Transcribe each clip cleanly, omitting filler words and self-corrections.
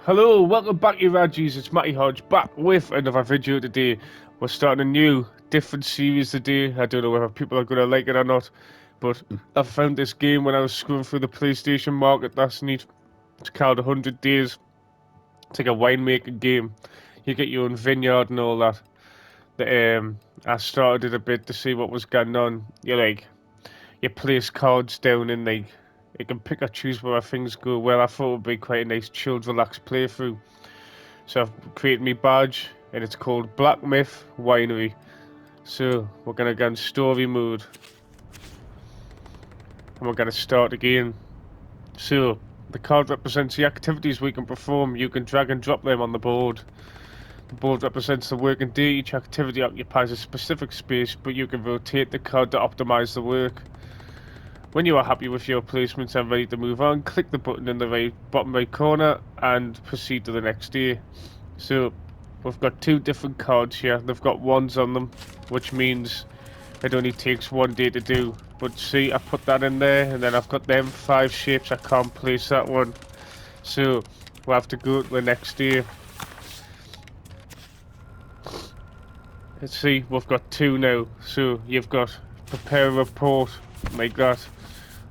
Hello, welcome back you Rajis, it's Matty Hodge back with another video today. We're starting a new, different series today. I don't know whether people are going to like it or not, but I found this game when I was scrolling through the PlayStation market last night. It's called 100 Days. It's like a winemaker game. You get your own vineyard and all that. I started it a bit to see what was going on. You place cards down and you can pick or choose where things go. Well, I thought it would be quite a nice, chilled, relaxed playthrough. So I've created my badge, and it's called Black Myth Winery. So we're gonna go in story mode, and we're gonna start again. So the card represents the activities we can perform. You can drag and drop them on the board. The board represents the working day. Each activity occupies a specific space, but you can rotate the card to optimize the work. When you are happy with your placements and ready to move on, click the button in the bottom right corner and proceed to the next day. So we've got two different cards here. They've got ones on them, which means it only takes one day to do. But see, I put that in there, and then I've got them 5 shapes. I can't place that one, so we'll have to go to the next day. Let's see, we've got 2 now. So you've got prepare a report like that.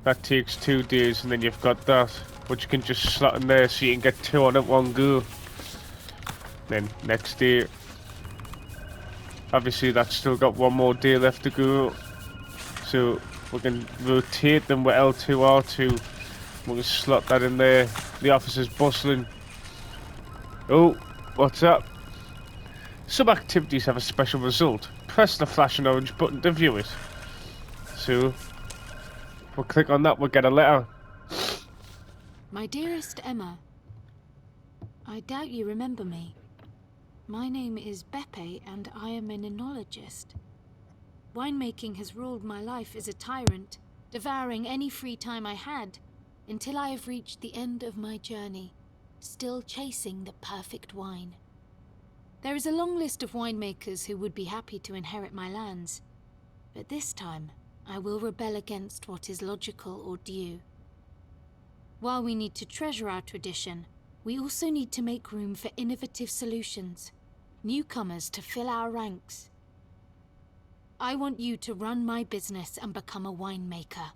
That takes 2 days, and then you've got that, which you can just slot in there so you can get 2 on at one go. Then next day, obviously that's still got 1 more day left to go, so we can rotate them with L2, R2. We can slot that in there. The office is bustling. Oh, what's up? Some activities have a special result. Press the flashing orange button to view it. So we'll click on that, we'll get a letter. My dearest Emma, I doubt you remember me. My name is Beppe and I am an enologist. Winemaking has ruled my life as a tyrant, devouring any free time I had, until I have reached the end of my journey, still chasing the perfect wine. There is a long list of winemakers who would be happy to inherit my lands, but this time I will rebel against what is logical or due. While we need to treasure our tradition, we also need to make room for innovative solutions, newcomers to fill our ranks. I want you to run my business and become a winemaker.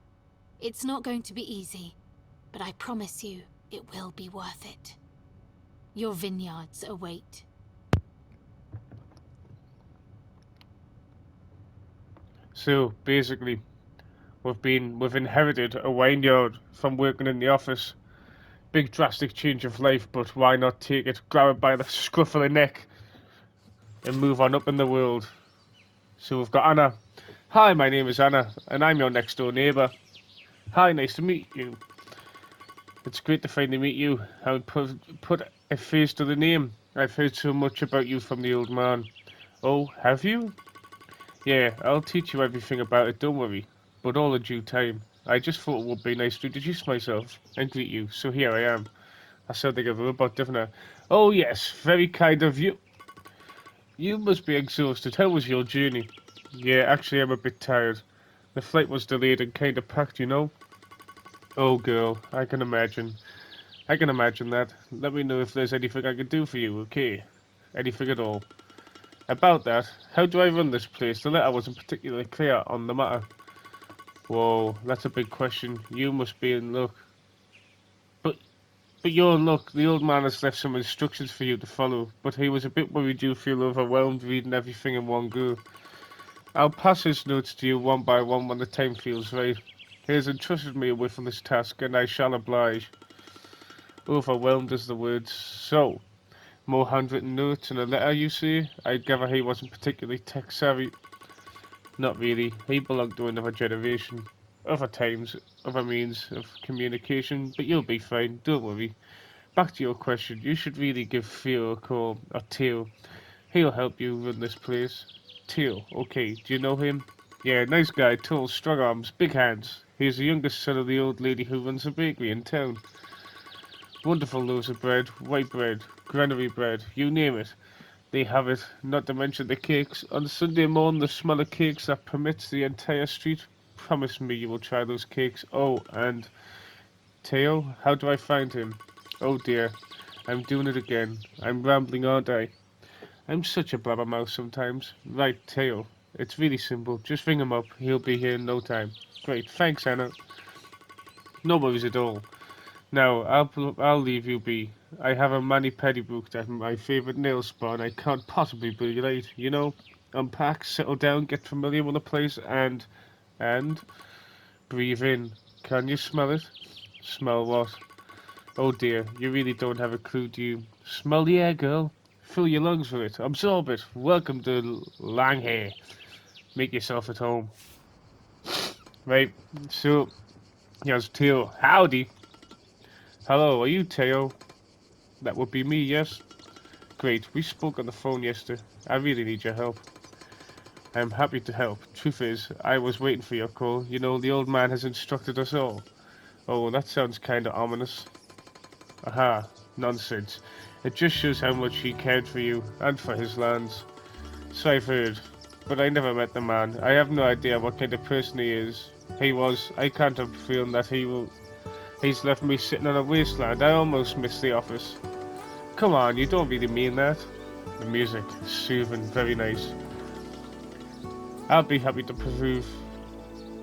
It's not going to be easy, but I promise you it will be worth it. Your vineyards await. So basically, we've inherited a vineyard from working in the office. Big drastic change of life, but why not take it, grab it by the scruff of the neck, and move on up in the world. So we've got Anna. Hi, my name is Anna, and I'm your next door neighbour. Hi, nice to meet you. It's great to finally meet you. I would put a face to the name. I've heard so much about you from the old man. Oh, have you? Yeah, I'll teach you everything about it, don't worry. But all in due time. I just thought it would be nice to introduce myself and greet you, so here I am. I sound like a robot, don't I? Oh yes, very kind of you. You must be exhausted. How was your journey? Yeah, actually I'm a bit tired. The flight was delayed and kinda packed, you know? Oh girl, I can imagine. I can imagine that. Let me know if there's anything I can do for you, okay? Anything at all. About that, how do I run this place? The letter wasn't particularly clear on the matter. Whoa, that's a big question. You must be in luck. But but you're in luck. The old man has left some instructions for you to follow, but he was a bit worried you'd feel overwhelmed reading everything in one go. I'll pass his notes to you one by one when the time feels right. He has entrusted me with this task, and I shall oblige. Overwhelmed is the word. So, more handwritten notes and a letter, you see? I gather he wasn't particularly tech savvy. Not really. He belonged to another generation. Other times, other means of communication, but you'll be fine, don't worry. Back to your question, you should really give Theo a call, or Theo. He'll help you run this place. Theo, okay, do you know him? Yeah, nice guy, tall, strong arms, big hands. He's the youngest son of the old lady who runs a bakery in town. Wonderful loaves of bread, white bread, granary bread, you name it. They have it, not to mention the cakes. On Sunday morning, the smell of cakes that permits the entire street. Promise me you will try those cakes. Oh, and Theo, how do I find him? Oh dear, I'm doing it again. I'm rambling, aren't I? I'm such a blabbermouth sometimes. Right, Tail. It's really simple. Just ring him up. He'll be here in no time. Great. Thanks, Anna. No worries at all. Now, I'll leave you be. I have a mani-pedi booked at my favourite nail spa and I can't possibly be late, you know? Unpack, settle down, get familiar with the place, and breathe in. Can you smell it? Smell what? Oh dear, you really don't have a clue, do you? Smell the air, girl. Fill your lungs with it. Absorb it. Welcome to Langhay. Make yourself at home. Right, so, here's Teo. Howdy. Hello, are you Teo? That would be me, yes? Great, we spoke on the phone yesterday. I really need your help. I'm happy to help. Truth is, I was waiting for your call. You know, the old man has instructed us all. Oh, that sounds kinda ominous. Aha, nonsense. It just shows how much he cared for you, and for his lands. So I've heard. But I never met the man. I have no idea what kind of person he is. I can't help feeling that he's left me sitting on a wasteland. I almost miss the office. Come on, you don't really mean that. The music, soothing, very nice. I'll be happy to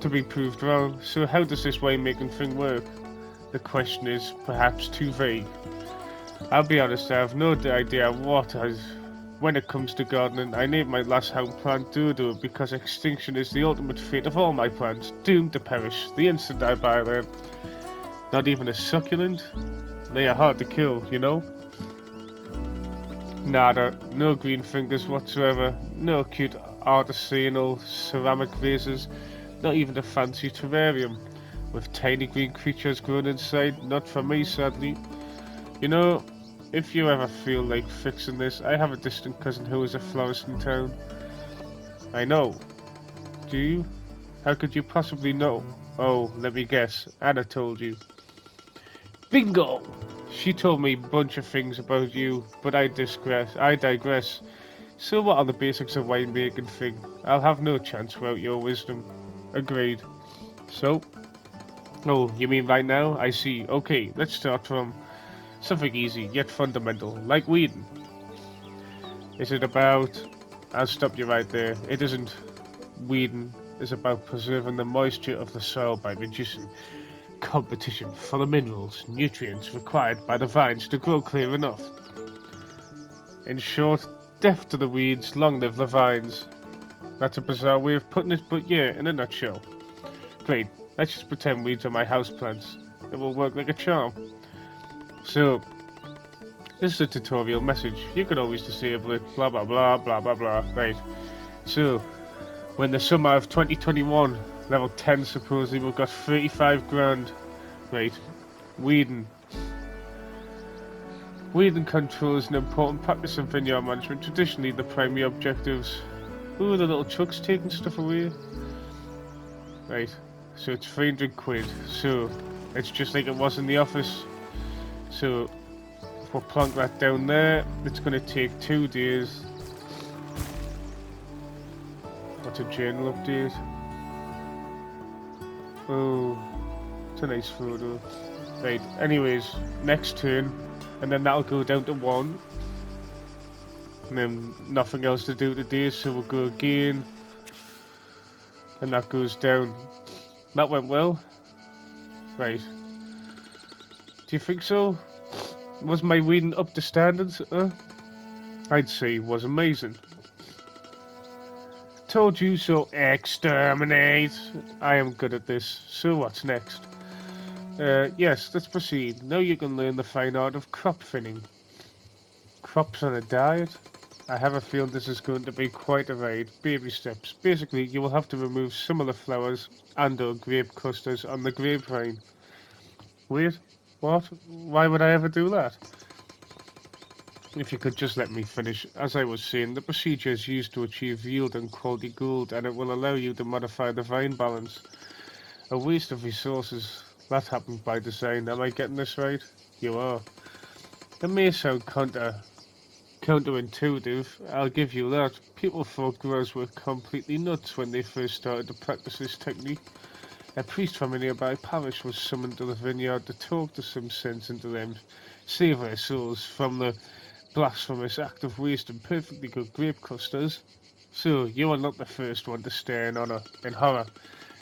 be proved wrong. So how does this winemaking thing work? The question is perhaps too vague. I'll be honest, I have no idea when it comes to gardening. I named my last home plant Dodo because extinction is the ultimate fate of all my plants, doomed to perish the instant I buy them. Not even a succulent? They are hard to kill, you know? Nada, no green fingers whatsoever, no cute artisanal ceramic vases, not even a fancy terrarium, with tiny green creatures growing inside, not for me sadly. You know, if you ever feel like fixing this, I have a distant cousin who is a florist in town. I know. Do you? How could you possibly know? Oh, let me guess. Anna told you. Bingo! She told me a bunch of things about you, but I digress. So what are the basics of winemaking thing? I'll have no chance without your wisdom. Agreed. So? Oh, you mean right now? I see. Okay, let's start from something easy, yet fundamental, like weeding. Is it about... I'll stop you right there. It isn't. Weeding is about preserving the moisture of the soil by reducing competition for the minerals, nutrients required by the vines to grow clear enough. In short, death to the weeds, long live the vines. That's a bizarre way of putting it, but yeah, in a nutshell. Great, let's just pretend weeds are my houseplants. It will work like a charm. So, this is a tutorial message. You can always disable it, blah blah blah blah blah blah. Right. So, when the summer of 2021, level 10 supposedly, we've got 35 grand. Right. Weeding. Weeding control is an important practice in vineyard management. Traditionally, the primary objectives. Ooh, the little truck's taking stuff away. Right. So it's 300 quid. So it's just like it was in the office. So if we'll plonk that down there, it's going to take 2 days. What's a journal update? Oh, it's a nice photo. Right, anyways, next turn, and then that'll go down to 1. And then nothing else to do today, so we'll go again. And that goes down. That went well. Right. Do you think so? Was my weeding up to standards? I'd say it was amazing. Told you so. Exterminate! I am good at this. So what's next? Yes, let's proceed. Now you can learn the fine art of crop thinning. Crops on a diet? I have a feeling this is going to be quite a ride. Baby steps. Basically, you will have to remove some of the flowers and or grape clusters on the grapevine. Wait, what? Why would I ever do that? If you could just let me finish. As I was saying, the procedure is used to achieve yield and quality gold, and it will allow you to modify the vine balance. A waste of resources. That happens by design. Am I getting this right? You are. It may sound counterintuitive, I'll give you that. People thought growers were completely nuts when they first started to practice this technique. A priest from a nearby parish was summoned to the vineyard to talk to some sense into them. save our souls from the blasphemous act of wasting perfectly good grape clusters. So, you are not the first one to stare in honor in horror.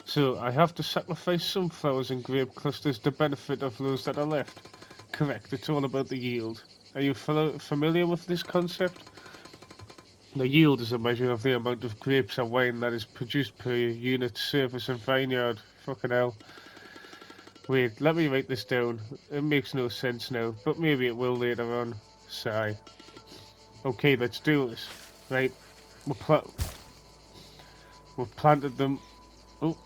So, I have to sacrifice some flowers and grape clusters to benefit of those that are left. Correct, it's all about the yield. Are you familiar with this concept? The yield is a measure of the amount of grapes or wine that is produced per unit surface of vineyard. Fucking hell. Wait, let me write this down. It makes no sense now, but maybe it will later on. Sigh. Okay, let's do this. Right, we've planted them. Oh,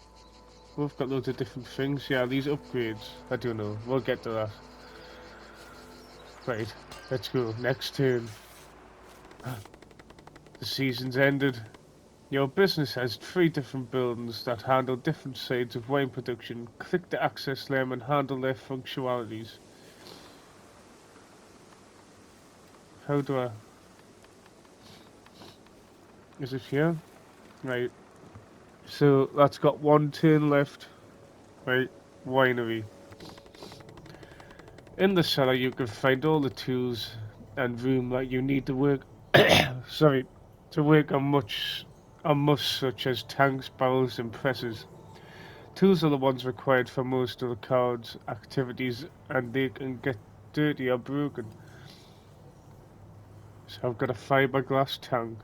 we've got loads of different things. Yeah, these upgrades. I don't know. We'll get to that. Right, let's go. Next turn. The season's ended. Your business has 3 different buildings that handle different sides of wine production. Click to access them and handle their functionalities. How do I... Is it here? Right. So, that's got 1 turn left. Right. Winery. In the cellar you can find all the tools and room that you need to work... sorry. To work on much such as tanks, barrels and presses. Tools are the ones required for most of the card's activities and they can get dirty or broken. So I've got a fiberglass tank,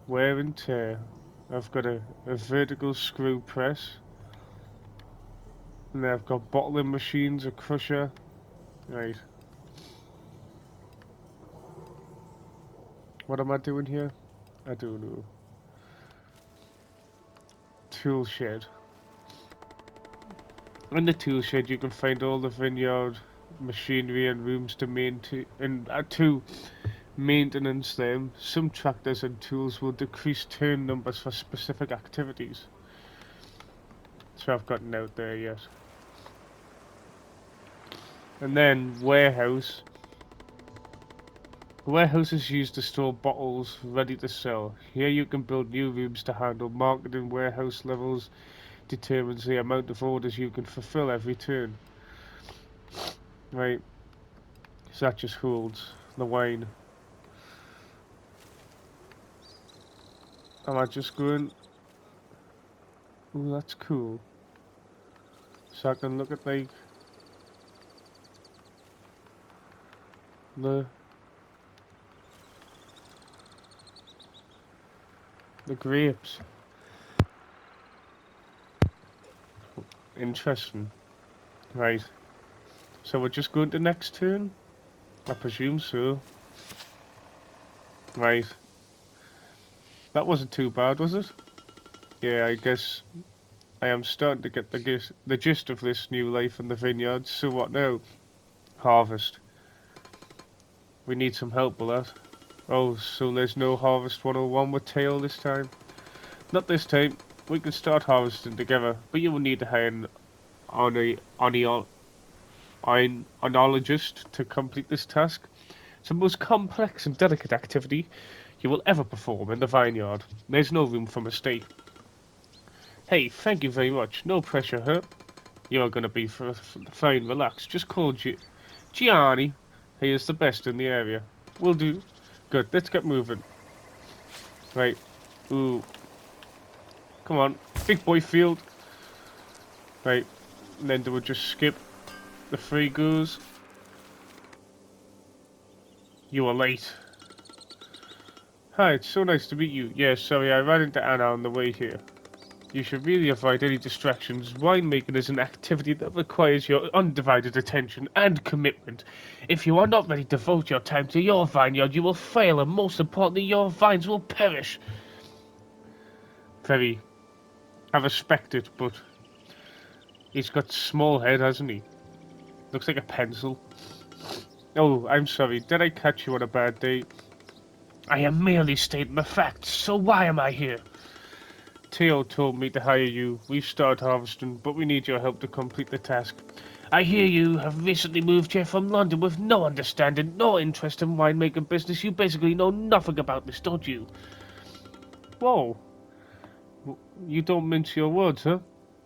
wear and tear. I've got a vertical screw press. And then I've got bottling machines, a crusher. Right. What am I doing here? I don't know. Tool shed. In the tool shed you can find all the vineyard machinery and rooms to maintenance them. Some tractors and tools will decrease turn numbers for specific activities. So I've got a note there, yes. And then warehouse. The warehouse is used to store bottles ready to sell. Here you can build new rooms to handle marketing. Warehouse levels determines the amount of orders you can fulfill every turn. Right. So that just holds the wine. Am I just going... Ooh, that's cool. So I can look at like... The grapes. Interesting. Right. So we're just going to next turn? I presume so. Right. That wasn't too bad, was it? Yeah, I guess I am starting to get the gist of this new life in the vineyard. So what now? Harvest. We need some help with that. Oh, so there's no Harvest 101 with Tail this time? Not this time. We can start harvesting together, but you will need to hire an oenologist to complete this task. It's the most complex and delicate activity you will ever perform in the vineyard. There's no room for mistake. Hey, thank you very much. No pressure, huh? You're gonna be fine, relax. Just call Gianni. He is the best in the area. Will do. Good, let's get moving. Right. Ooh. Come on. Big boy field. Right. And then do we just skip the 3 goes? You are late. Hi, it's so nice to meet you. Yeah, sorry, I ran into Anna on the way here. You should really avoid any distractions. Winemaking is an activity that requires your undivided attention and commitment. If you are not ready to devote your time to your vineyard, you will fail, and most importantly, your vines will perish. Very. I respect it, but he's got small head, hasn't he? Looks like a pencil. Oh, I'm sorry. Did I catch you on a bad day? I am merely stating the facts, so why am I here? Theo told me to hire you. We've started harvesting, but we need your help to complete the task. I hear you have recently moved here from London with no understanding, no interest in winemaking business. You basically know nothing about this, don't you? Whoa. You don't mince your words, huh?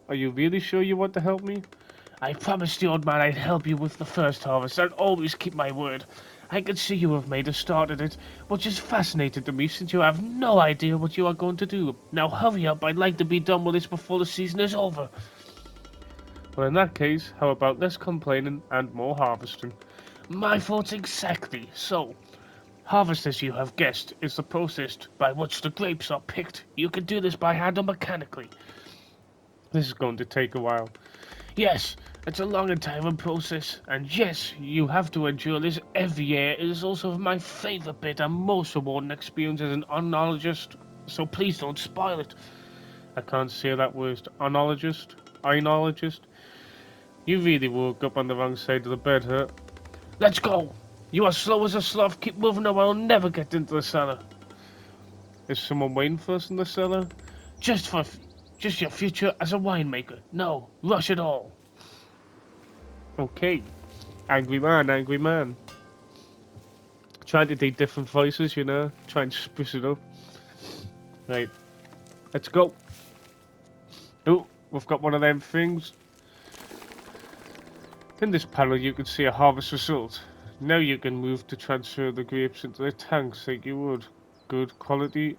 Are you really sure you want to help me? I promised the old man I'd help you with the first harvest. I'll always keep my word. I can see you have made a start at it, which is fascinating to me since you have no idea what you are going to do. Now hurry up, I'd like to be done with this before the season is over. Well, in that case, how about less complaining and more harvesting? My thoughts exactly. So, harvest, as you have guessed, is the process by which the grapes are picked. You can do this by hand or mechanically. This is going to take a while. Yes, it's a long and tiring process, and yes, you have to endure this every year. It is also my favourite bit and most rewarding experience as an oenologist, so please don't spoil it. I can't say that word. Oenologist? Oenologist? You really woke up on the wrong side of the bed, huh? Let's go! You are slow as a sloth. Keep moving or I'll never get into the cellar. Is someone waiting for us in the cellar? Just for... just your future as a winemaker. No, rush it all. Okay. Angry man, angry man. Trying to do different voices, you know? Try and spruce it up. Right. Let's go. Oh, we've got one of them things. In this panel you can see a harvest result. Now you can move to transfer the grapes into the tanks like you would. Good quality.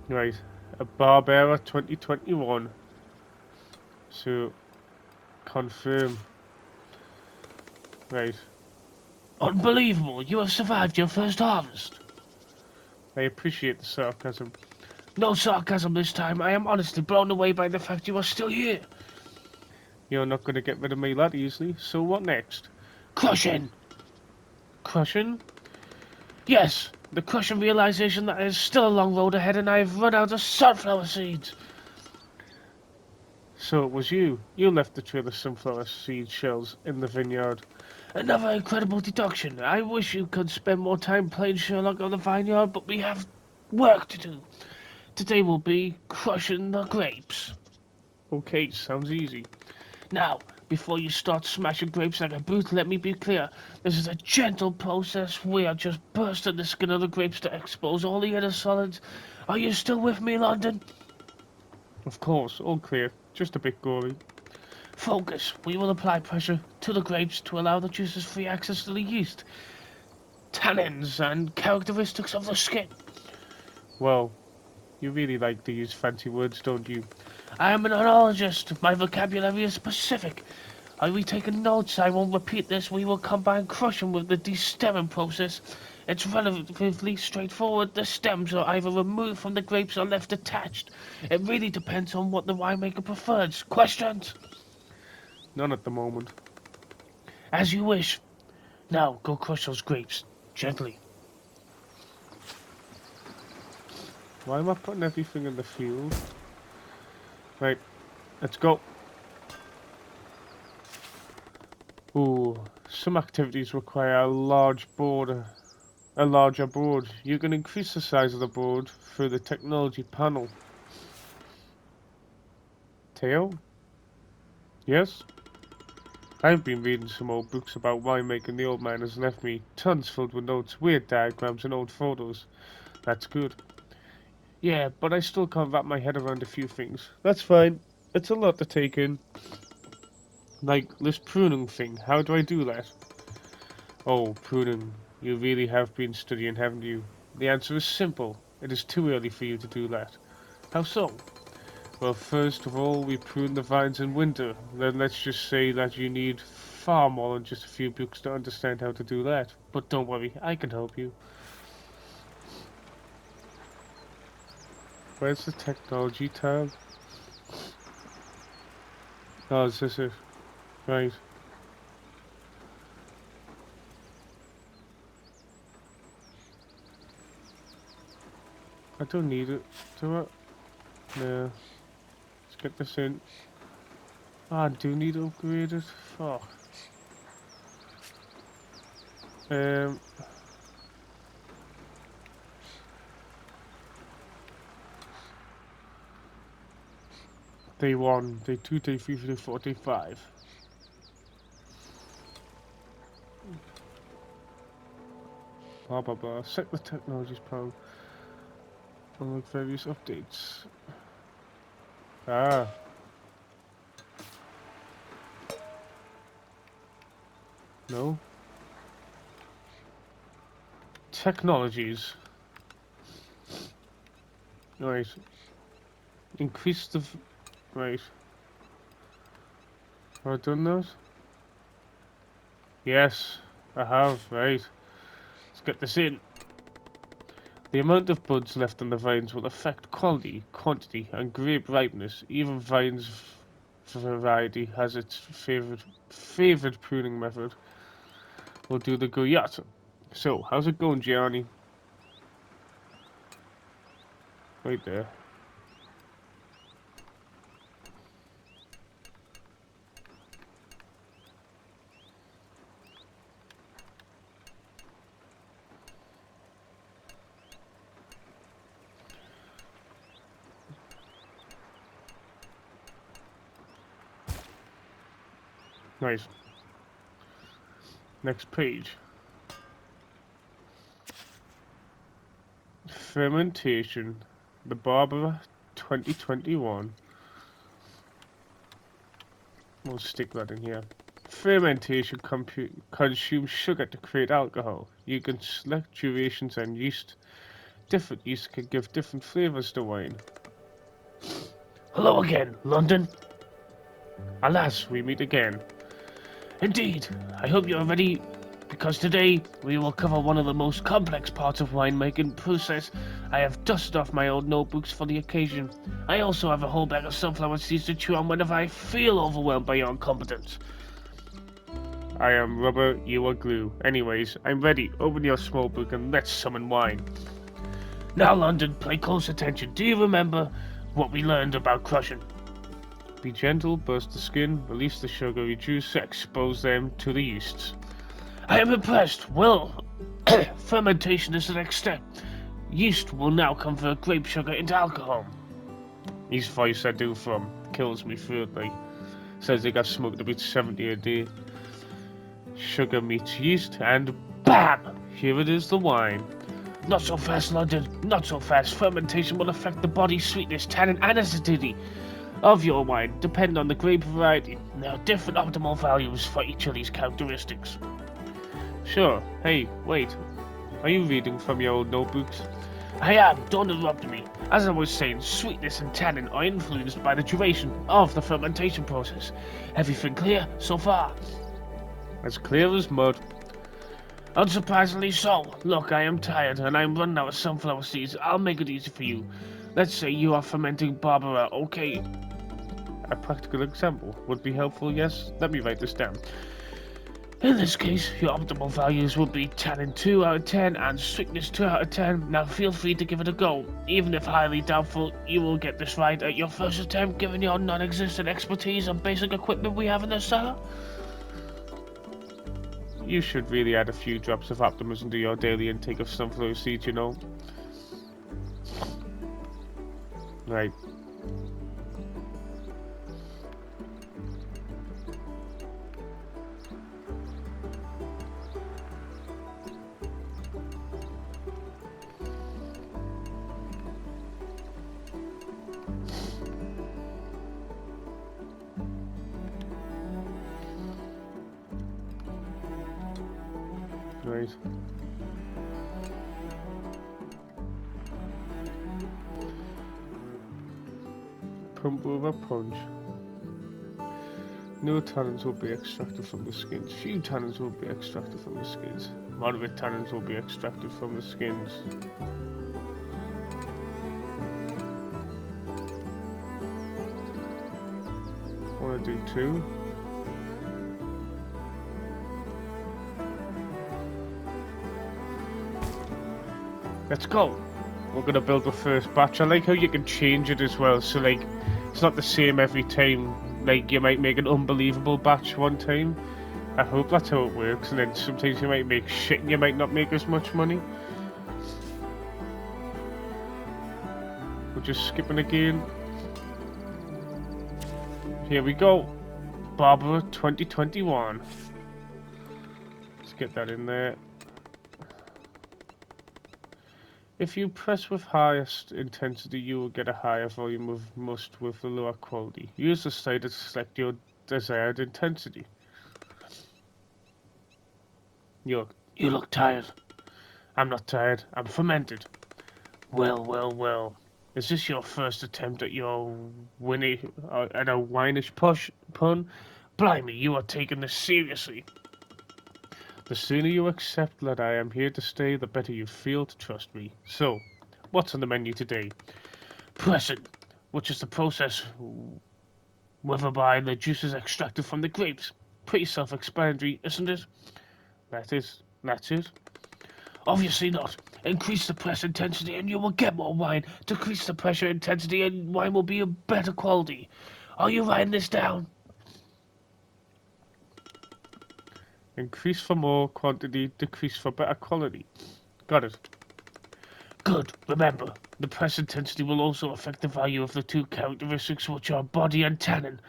Right. A Barbera 2021. So, confirm. Right. Unbelievable! You have survived your first harvest! I appreciate the sarcasm. No sarcasm this time. I am honestly blown away by the fact you are still here. You're not going to get rid of me that easily, so what next? Crushing! Crushing? Yes, the crushing realization that there's still a long road ahead and I've run out of sunflower seeds. So it was you. You left the trail of sunflower seed shells in the vineyard. Another incredible deduction. I wish you could spend more time playing Sherlock on the vineyard, but we have work to do. Today will be crushing the grapes. Okay, sounds easy. Now, before you start smashing grapes like a brute, let me be clear. This is a gentle process. We are just bursting the skin of the grapes to expose all the inner solids. Are you still with me, London? Of course, all clear. Just a bit gory. Focus. We will apply pressure to the grapes to allow the juices free access to the yeast, tannins, and characteristics of the skin. Well, you really like to use fancy words, don't you? I am an oenologist. My vocabulary is specific. Are we taking notes? I won't repeat this. We will combine crushing with the destemming process. It's relatively straightforward. The stems are either removed from the grapes or left attached. It really depends on what the winemaker prefers. Questions? None at the moment. As you wish. Now, go crush those grapes. Gently. Why am I putting everything in the field? Right, let's go. Ooh, some activities require a larger board. You can increase the size of the board through the technology panel. Theo? Yes? I've been reading some old books about winemaking. The old man has left me tons filled with notes, weird diagrams, and old photos. That's good. Yeah, but I still can't wrap my head around a few things. That's fine. It's a lot to take in. Like this pruning thing. How do I do that? Oh, pruning. You really have been studying, haven't you? The answer is simple. It is too early for you to do that. How so? Well, first of all, we prune the vines in winter. Then let's just say that you need far more than just a few books to understand how to do that. But don't worry, I can help you. Where's the technology tab? Oh, is this it? Right. I don't need it, do I? No. Let's get this in. Oh, I do need to upgrade it. Fuck. Um. Day 1, day 2, day 3, day 4, day 5. Blah blah blah. Set the technologies panel. Unlock various updates. Ah. No. Technologies. Right. Increase the... Right. Have I done those? Yes, I have. Right. Let's get this in. The amount of buds left on the vines will affect quality, quantity, and grape ripeness. Even vines variety has its favored pruning method. We'll do the Goyat. So, how's it going, Gianni? Right there. Nice. Next page. Fermentation. The Barbara 2021. We'll stick that in here. Fermentation consumes sugar to create alcohol. You can select durations and yeast. Different yeast can give different flavors to wine. Hello again, London. Alas, we meet again. Indeed, I hope you're ready, because today we will cover one of the most complex parts of winemaking process. I have dusted off my old notebooks for the occasion. I also have a whole bag of sunflower seeds to chew on whenever I feel overwhelmed by your incompetence. I am rubber, you are glue. Anyways, I'm ready. Open your small book and let's summon wine. Now, London, pay close attention. Do you remember what we learned about crushing? Be gentle, burst the skin, release the sugar, reduce, expose them to the yeasts. I am impressed. Well, fermentation is the next step. Yeast will now convert grape sugar into alcohol. His voice I do from kills me thirdly. Says they got smoked about 70 a day. Sugar meets yeast, and BAM! Here it is, the wine. Not so fast, London. Not so fast. Fermentation will affect the body's sweetness, tannin, and acidity of your wine, depending on the grape variety. There are different optimal values for each of these characteristics. Sure. Hey, wait. Are you reading from your old notebooks? I am. Don't interrupt me. As I was saying, sweetness and tannin are influenced by the duration of the fermentation process. Everything clear so far? As clear as mud. Unsurprisingly so. Look, I am tired, and I'm running out of sunflower seeds. I'll make it easy for you. Let's say you are fermenting Barbara, okay? A practical example would be helpful, yes? Let me write this down. In this case, your optimal values will be tannin 2 out of 10 and sweetness 2 out of 10. Now feel free to give it a go. Even if highly doubtful you will get this right at your first attempt, given your non-existent expertise and basic equipment we have in the cellar. You should really add a few drops of optimism to your daily intake of sunflower seeds, you know. Right. Right. Pump over punch. No tannins will be extracted from the skins. Few tannins will be extracted from the skins. Moderate tannins will be extracted from the skins. Want to do 2? Let's go. We're gonna build the first batch. I like how you can change it as well. So like, it's not the same every time. Like you might make an unbelievable batch one time. I hope that's how it works. And then sometimes you might make shit and you might not make as much money. We're just skipping again. Here we go. Barbara 2021. Let's get that in there. If you press with highest intensity, you will get a higher volume of must with a lower quality. Use the slider to select your desired intensity. You look tired. I'm not tired. I'm fermented. Well, well, well. Is this your first attempt at your at a winish posh pun? Blimey, you are taking this seriously. The sooner you accept that I am here to stay, the better you feel to trust me. So, what's on the menu today? Pressing, which is the process whereby the juice is extracted from the grapes. Pretty self-explanatory, isn't it? That's it. Obviously not. Increase the press intensity and you will get more wine. Decrease the pressure intensity and wine will be of better quality. Are you writing this down? Increase for more quantity, decrease for better quality. Got it. Good. Remember, the press intensity will also affect the value of the two characteristics which are body and tannin.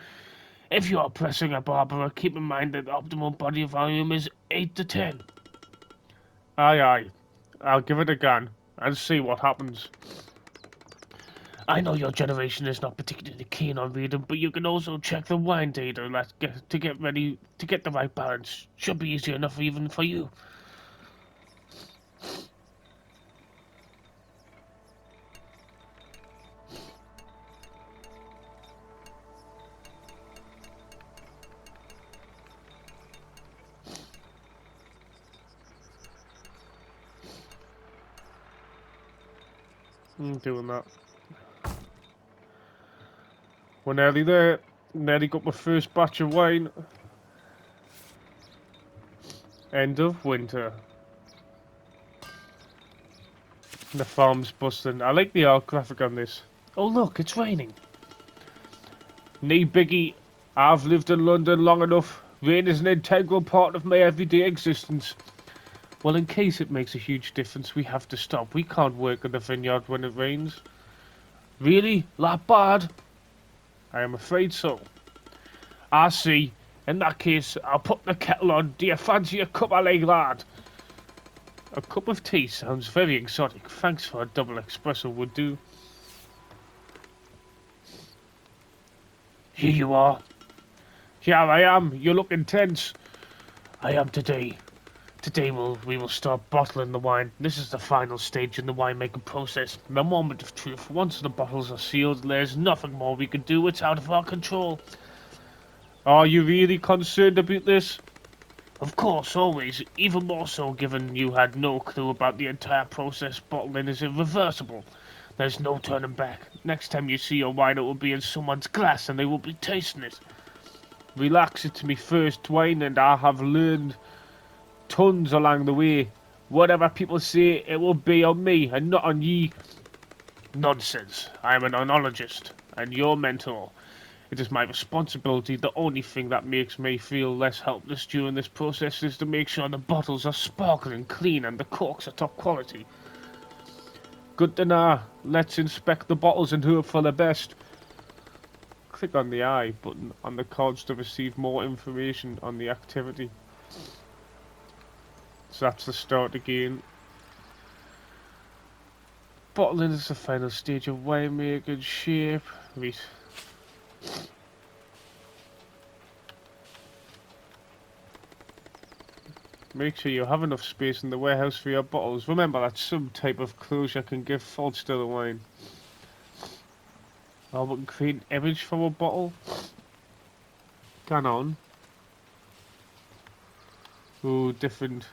If you are pressing a Barbara, keep in mind that the optimal body volume is 8 to 10. Aye, aye. I'll give it a gun and see what happens. I know your generation is not particularly keen on reading, but you can also check the wine data to get ready to get the right balance. Should be easy enough even for you. I'm doing that. We're nearly there. Nearly got my first batch of wine. End of winter. The farm's bustling. I like the art graphic on this. Oh look, it's raining. Nee biggie, I've lived in London long enough. Rain is an integral part of my everyday existence. Well, in case it makes a huge difference, we have to stop. We can't work in the vineyard when it rains. Really? That bad? I am afraid so. I see. In that case, I'll put the kettle on. Do you fancy a cup of like that? A cup of tea sounds very exotic. Thanks for a double espresso would do. Here you are. Here I am. You look intense. I am today. Today we will start bottling the wine. This is the final stage in the winemaking process. The moment of truth. Once the bottles are sealed, there's nothing more we can do. It's out of our control. Are you really concerned about this? Of course, always. Even more so given you had no clue about the entire process. Bottling is irreversible. There's no turning back. Next time you see your wine, it will be in someone's glass and they will be tasting it. Relax, it's me first wine and I have learned tons along the way. Whatever people say, it will be on me and not on ye. Nonsense. I am an oenologist and your mentor. It is my responsibility. The only thing that makes me feel less helpless during this process is to make sure the bottles are sparkling clean and the corks are top quality. Good to know. Let's inspect the bottles and hope for the best. Click on the I button on the cards to receive more information on the activity. So that's the start again. Bottling is the final stage of winemaking shape. Right. Make sure you have enough space in the warehouse for your bottles. Remember that some type of closure can give faults to the wine. Oh, we can create an image from a bottle. Can on. Ooh, different.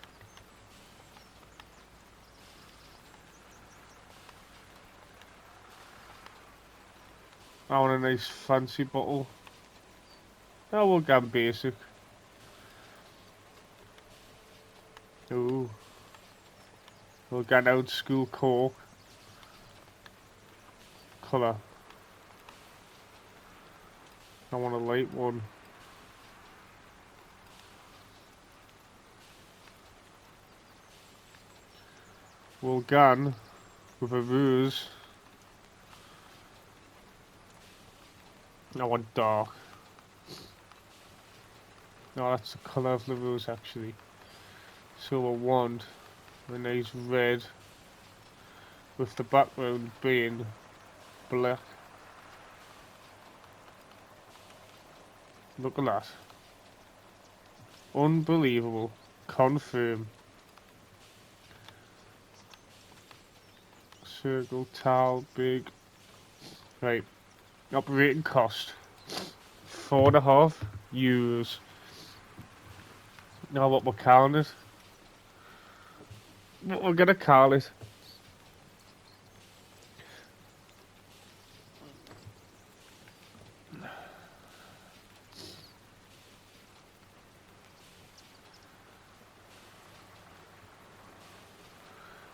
I want a nice fancy bottle. Oh, we'll go basic. Ooh. We'll get old school cork. Colour. I want a light one. We'll gun with a rose. I want dark. No, that's the colour of the rose actually. So I want a nice red with the background being black. Look at that. Unbelievable. Confirm. Circle, tile, big. Right. Operating cost. €4.5. Now what we're calling it. What we're gonna call it.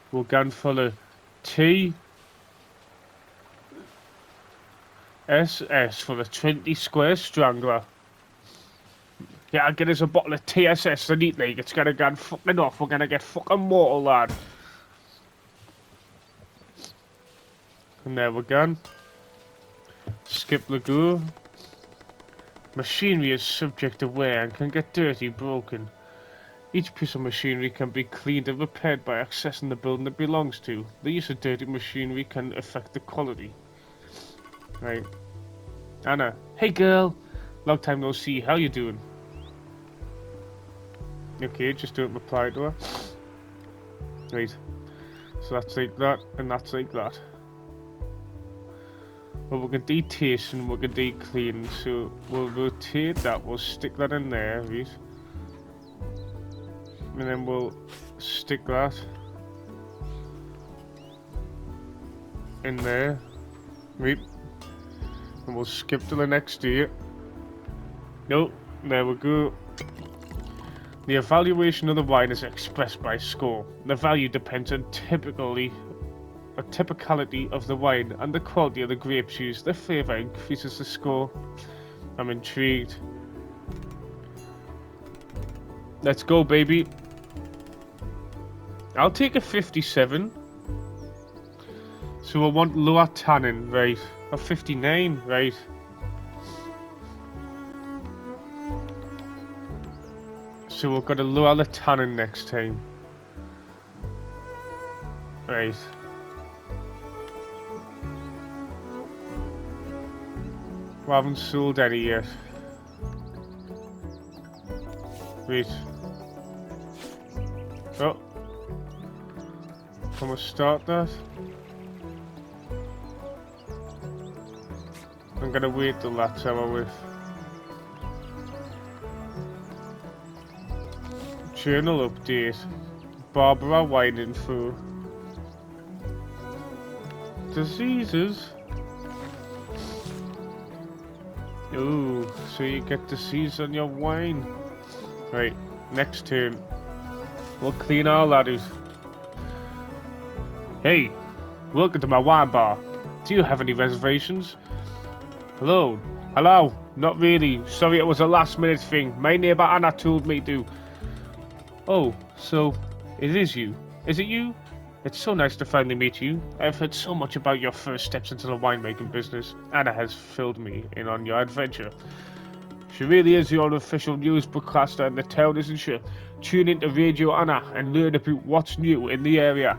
We're going for the TSS for the 20 square strangler. Yeah, I'll get us a bottle of TSS and eat like it's gonna go fucking off. We're gonna get fucking mortal, lad. And there we're gone. Skip the go. Machinery is subject to wear and can get dirty, broken. Each piece of machinery can be cleaned and repaired by accessing the building it belongs to. The use of dirty machinery can affect the quality. Right. Anna. Hey girl. Long time no see. How you doing? Okay, just don't reply to her. Right. So that's like that, and that's like that. Well, we're going to de-taste and we're going to de-clean. So we'll rotate that, we'll stick that in there, right? And then we'll stick that in there, right? And we'll skip to the next day. Nope, there we go. The evaluation of the wine is expressed by score. The value depends on typicality of the wine and the quality of the grapes used. The flavour increases the score. I'm intrigued. Let's go, baby. I'll take a 57. So I want lower tannin, right? A 59, right? So we've got to lower the tannin next time. Right. We haven't sold any yet. Wait. Oh. Can we start that? I'm gonna wait till that's over with. Journal update. Barbara wine info. Diseases. Ooh, so you get disease on your wine. Right, next turn. We'll clean all that out. Hey, welcome to my wine bar. Do you have any reservations? Hello? Hello? Not really. Sorry, it was a last minute thing. My neighbour Anna told me to. Oh, so it is you. Is it you? It's so nice to finally meet you. I've heard so much about your first steps into the winemaking business. Anna has filled me in on your adventure. She really is your official news broadcaster in the town, isn't she? Tune into Radio Anna and learn about what's new in the area.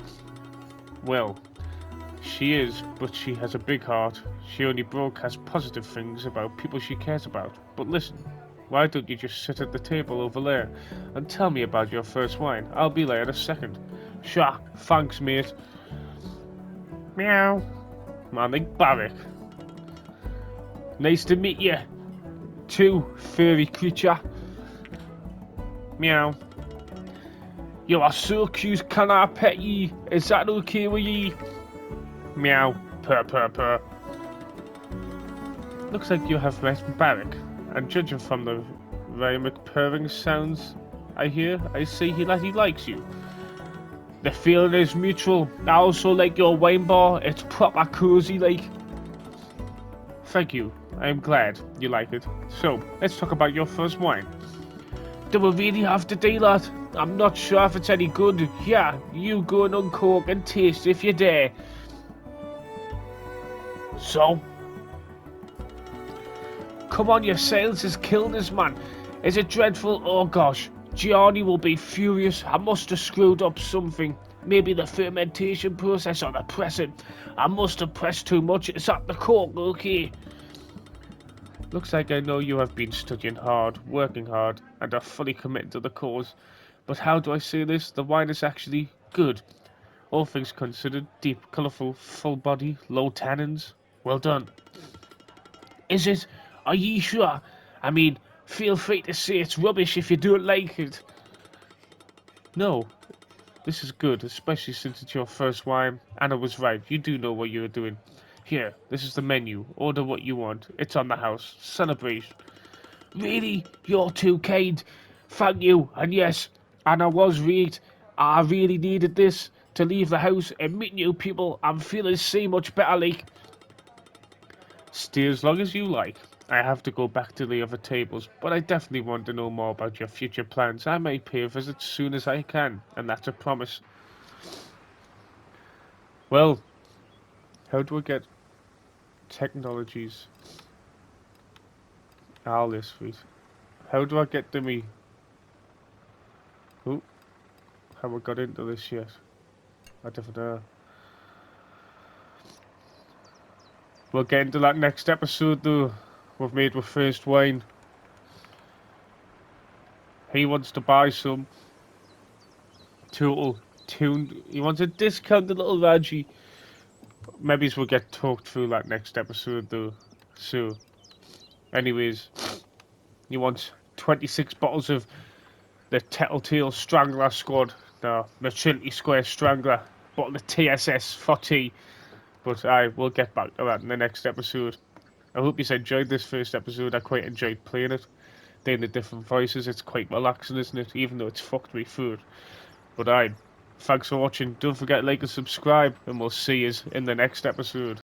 Well, she is, but she has a big heart. She only broadcasts positive things about people she cares about. But listen, why don't you just sit at the table over there and tell me about your first wine? I'll be there in a second. Sure, thanks, mate. Meow. Manning Barrack. Nice to meet you, too, furry creature. Meow. You are so cute, can I pet ye? Is that okay with ye? Meow. Purr, purr, purr. Looks like you have met Barrack, and judging from the rhythmic purring sounds I hear, I see he likes you. The feeling is mutual. I also like your wine bar. It's proper cozy like. Thank you. I am glad you like it. So, let's talk about your first wine. Do we really have to do that? I'm not sure if it's any good. Yeah, you go and uncork and taste if you dare. So? Come on, your sales has killed us, man. Is it dreadful? Oh gosh. Gianni will be furious. I must have screwed up something. Maybe the fermentation process or the pressing. I must have pressed too much. Is that the cork? Okay. Looks like I know you have been studying hard, working hard, and are fully committed to the cause. But how do I say this? The wine is actually good. All things considered, deep, colourful, full body, low tannins. Well done. Is it? Are ye sure? I mean, feel free to say it's rubbish if you don't like it. No, this is good, especially since it's your first wine. Anna was right, you do know what you are doing. Here, this is the menu. Order what you want. It's on the house. Celebrate. Really? You're too kind. Thank you. And yes, Anna was right. I really needed this to leave the house and meet new people. I'm feeling so much better, like. Stay as long as you like. I have to go back to the other tables, but I definitely want to know more about your future plans. I may pay a visit soon as I can, and that's a promise. Well, how do I get technologies? All this sweet. How do I get to me? Oh, have I got into this yet? I don't know. We'll get into that next episode though. We've made our first wine. He wants to buy some. Total tuned. He wants a discounted little Raji. Maybe we'll get talked through that next episode though. So, anyways, he wants 26 bottles of the Tattletale Strangler Squad. No, Maturity Square Strangler. Bottle of TSS 40. But I will get back to that in the next episode. I hope you enjoyed this first episode. I quite enjoyed playing it. Doing the different voices. It's quite relaxing, isn't it? Even though it's fucked me food. But thanks for watching. Don't forget to like and subscribe. And we'll see you in the next episode.